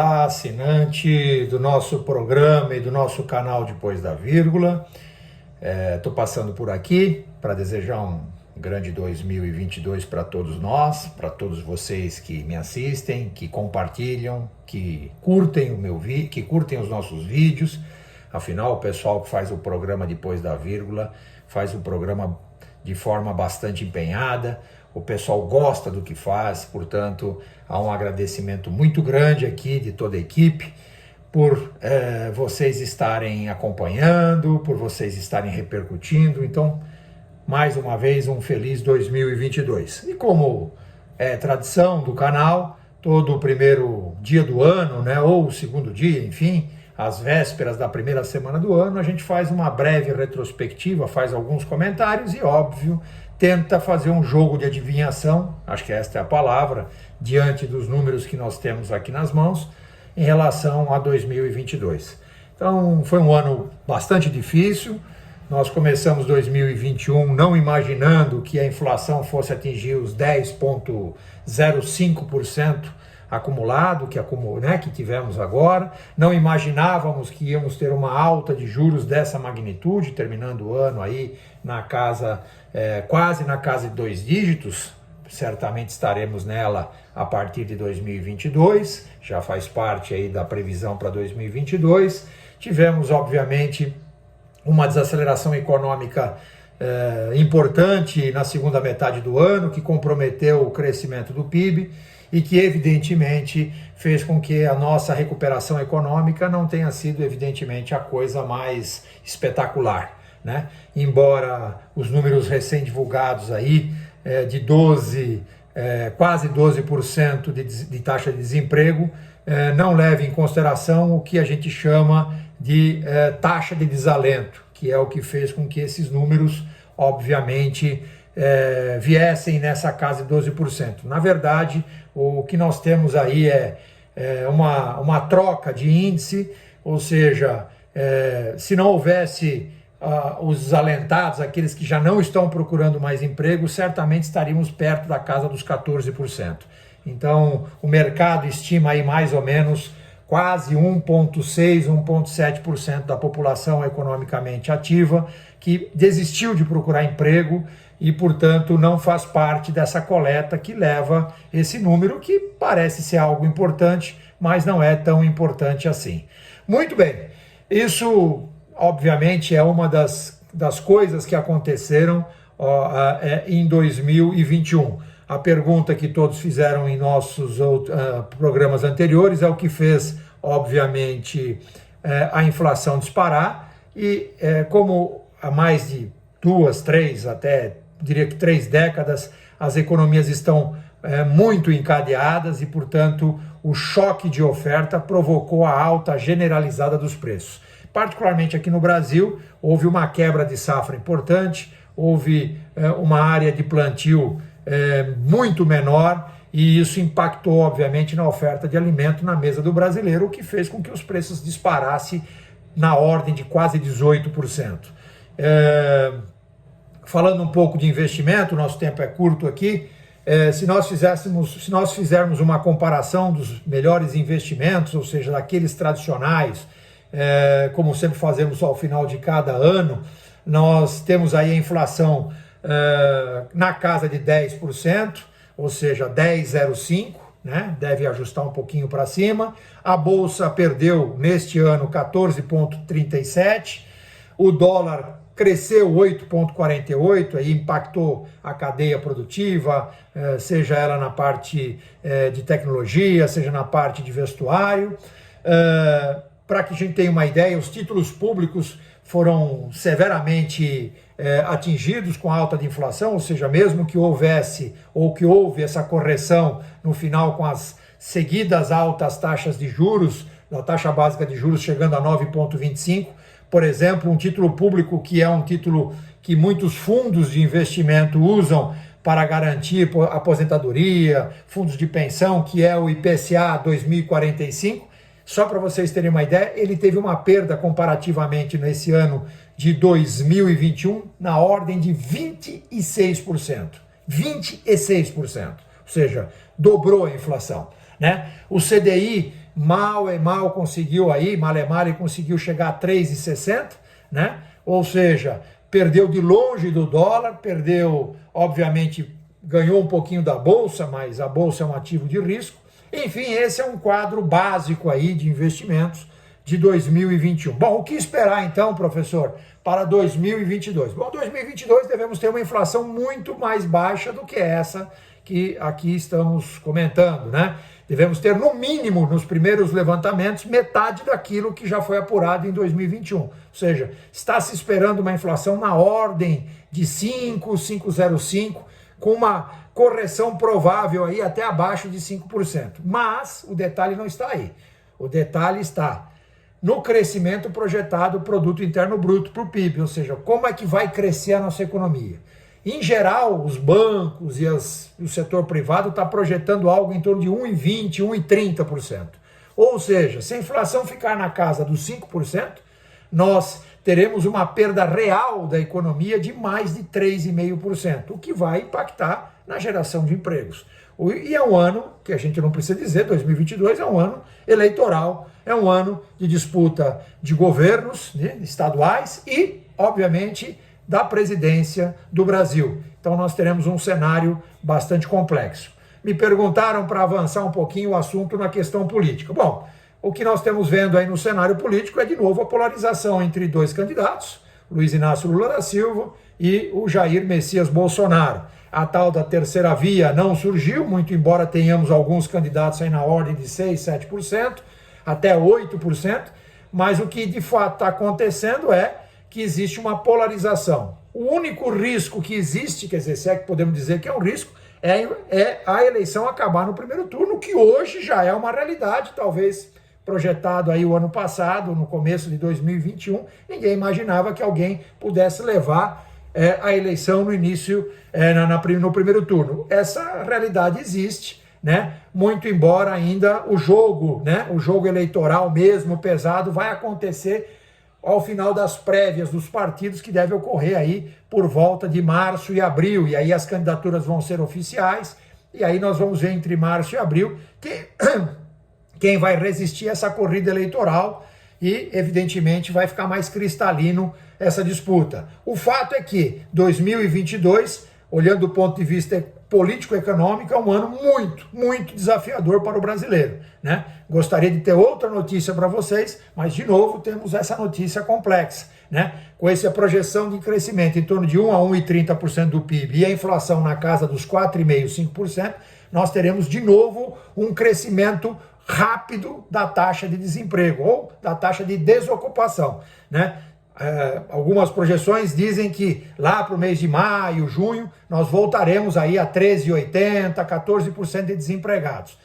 Olá, assinante do nosso programa e do nosso canal Depois da Vírgula. Estou passando por aqui para desejar um grande 2022 para todos nós, para todos vocês que me assistem, que compartilham, que curtem que curtem os nossos vídeos. Afinal, o pessoal que faz o programa Depois da Vírgula faz o programa de forma bastante empenhada. O pessoal gosta do que faz, portanto, há um agradecimento muito grande aqui de toda a equipe por vocês estarem acompanhando, por vocês estarem repercutindo. Então, mais uma vez, um feliz 2022. E como é tradição do canal, todo o primeiro dia do ano, né, ou o segundo dia, enfim, às vésperas da primeira semana do ano, a gente faz uma breve retrospectiva, faz alguns comentários e, óbvio, tenta fazer um jogo de adivinhação, acho que esta é a palavra, diante dos números que nós temos aqui nas mãos, em relação a 2022. Então, foi um ano bastante difícil. Nós começamos 2021 não imaginando que a inflação fosse atingir os 10,05% acumulado, que tivemos agora. Não imaginávamos que íamos ter uma alta de juros dessa magnitude, terminando o ano aí na casa, quase na casa de 2 dígitos. Certamente estaremos nela a partir de 2022, já faz parte aí da previsão para 2022. Tivemos, obviamente, uma desaceleração econômica importante na segunda metade do ano, que comprometeu o crescimento do PIB e que, evidentemente, fez com que a nossa recuperação econômica não tenha sido, evidentemente, a coisa mais espetacular, né? Embora os números recém-divulgados aí de quase 12% de taxa de desemprego não levem em consideração o que a gente chama de taxa de desalento, que é o que fez com que esses números, obviamente, viessem nessa casa de 12%. Na verdade, o que nós temos aí é uma troca de índice, ou seja, se não houvesse os desalentados, aqueles que já não estão procurando mais emprego, certamente estaríamos perto da casa dos 14%. Então, o mercado estima aí mais ou menos quase 1,6%, 1,7% da população economicamente ativa que desistiu de procurar emprego e, portanto, não faz parte dessa coleta que leva esse número, que parece ser algo importante, mas não é tão importante assim. Muito bem, isso obviamente é uma das coisas que aconteceram em 2021. A pergunta que todos fizeram em nossos programas anteriores é o que fez, obviamente, a inflação disparar e como há mais de 2, 3, até diria que 3 décadas, as economias estão muito encadeadas e, portanto, o choque de oferta provocou a alta generalizada dos preços. Particularmente aqui no Brasil, houve uma quebra de safra importante, houve uma área de plantio muito menor e isso impactou, obviamente, na oferta de alimento na mesa do brasileiro, o que fez com que os preços disparassem na ordem de quase 18%. Falando um pouco de investimento, nosso tempo é curto aqui, se nós fizermos uma comparação dos melhores investimentos, ou seja, daqueles tradicionais, como sempre fazemos ao final de cada ano, nós temos aí a inflação na casa de 10%, ou seja, 10,05%, né? Deve ajustar um pouquinho para cima. A Bolsa perdeu neste ano 14,37%, o dólar cresceu 8,48%, aí impactou a cadeia produtiva, seja ela na parte de tecnologia, seja na parte de vestuário. Para que a gente tenha uma ideia, os títulos públicos foram severamente atingidos com a alta de inflação, ou seja, mesmo que houvesse ou que houve essa correção no final com as seguidas altas taxas de juros, da taxa básica de juros chegando a 9,25%, por exemplo, um título público que é um título que muitos fundos de investimento usam para garantir aposentadoria, fundos de pensão, que é o IPCA 2045, só para vocês terem uma ideia, ele teve uma perda comparativamente nesse ano de 2021 na ordem de 26%. 26%, ou seja, dobrou a inflação, né? O CDI mal conseguiu aí, male conseguiu chegar a 3,60, né? Ou seja, perdeu de longe do dólar, perdeu, obviamente, ganhou um pouquinho da Bolsa, mas a Bolsa é um ativo de risco. Enfim, esse é um quadro básico aí de investimentos de 2021. Bom, o que esperar então, professor, para 2022? Bom, 2022 devemos ter uma inflação muito mais baixa do que essa que aqui estamos comentando, né? Devemos ter, no mínimo, nos primeiros levantamentos, metade daquilo que já foi apurado em 2021. Ou seja, está se esperando uma inflação na ordem de 5,505, com uma correção provável aí até abaixo de 5%. Mas o detalhe não está aí. O detalhe está no crescimento projetado do Produto Interno Bruto para o PIB, ou seja, como é que vai crescer a nossa economia. Em geral, os bancos e o setor privado está projetando algo em torno de 1,20%, 1,30%. Ou seja, se a inflação ficar na casa dos 5%, nós teremos uma perda real da economia de mais de 3,5%, o que vai impactar na geração de empregos. E é um ano, que a gente não precisa dizer, 2022 é um ano eleitoral, é um ano de disputa de governos, né, estaduais e, obviamente, da presidência do Brasil. Então nós teremos um cenário bastante complexo. Me perguntaram para avançar um pouquinho o assunto na questão política. Bom, o que nós temos vendo aí no cenário político é de novo a polarização entre dois candidatos, Luiz Inácio Lula da Silva e o Jair Messias Bolsonaro. A tal da terceira via não surgiu, muito embora tenhamos alguns candidatos aí na ordem de 6%, 7%, até 8%, mas o que de fato está acontecendo é que existe uma polarização. O único risco que existe, quer dizer, se é que podemos dizer que é um risco, é a eleição acabar no primeiro turno, que hoje já é uma realidade, talvez projetado aí o ano passado, no começo de 2021, ninguém imaginava que alguém pudesse levar a eleição no início, no primeiro turno. Essa realidade existe, né? Muito embora ainda o jogo, né? O jogo eleitoral mesmo pesado vai acontecer ao final das prévias dos partidos, que deve ocorrer aí por volta de março e abril, e aí as candidaturas vão ser oficiais, e aí nós vamos ver entre março e abril quem vai resistir a essa corrida eleitoral e, evidentemente, vai ficar mais cristalino essa disputa. O fato é que 2022, olhando do ponto de vista político-econômico, é um ano muito, muito desafiador para o brasileiro, né? Gostaria de ter outra notícia para vocês, mas, de novo, temos essa notícia complexa, né? Com essa projeção de crescimento em torno de 1 a 1,30% do PIB e a inflação na casa dos 4,5%, 5%, nós teremos, de novo, um crescimento rápido da taxa de desemprego ou da taxa de desocupação, né? Algumas projeções dizem que lá para o mês de maio, junho, nós voltaremos aí a 13,80%, 14% de desempregados,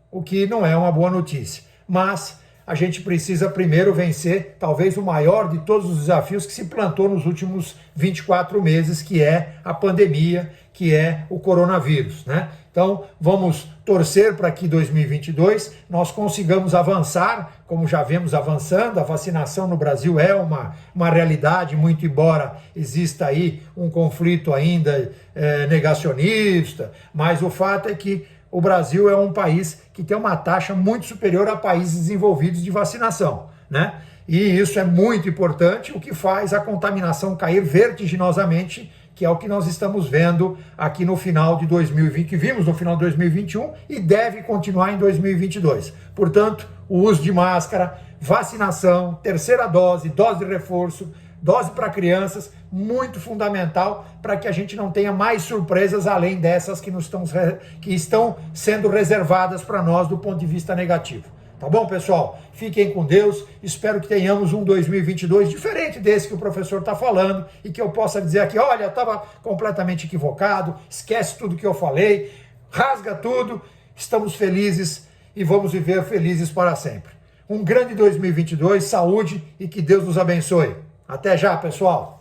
o que não é uma boa notícia. Mas a gente precisa primeiro vencer talvez o maior de todos os desafios que se plantou nos últimos 24 meses, que é a pandemia, que é o coronavírus, né? Então, vamos torcer para que em 2022 nós consigamos avançar, como já vemos avançando. A vacinação no Brasil é uma realidade, muito embora exista aí um conflito ainda negacionista, mas o fato é que o Brasil é um país que tem uma taxa muito superior a países desenvolvidos de vacinação, né? E isso é muito importante, o que faz a contaminação cair vertiginosamente, que é o que nós estamos vendo aqui no final de 2020, que vimos no final de 2021 e deve continuar em 2022. Portanto, o uso de máscara, vacinação, terceira dose, dose de reforço, dose para crianças, muito fundamental para que a gente não tenha mais surpresas além dessas que estão sendo reservadas para nós do ponto de vista negativo. Tá bom, pessoal? Fiquem com Deus. Espero que tenhamos um 2022 diferente desse que o professor está falando e que eu possa dizer aqui, olha, estava completamente equivocado, esquece tudo que eu falei, rasga tudo, estamos felizes e vamos viver felizes para sempre. Um grande 2022, saúde e que Deus nos abençoe. Até já, pessoal!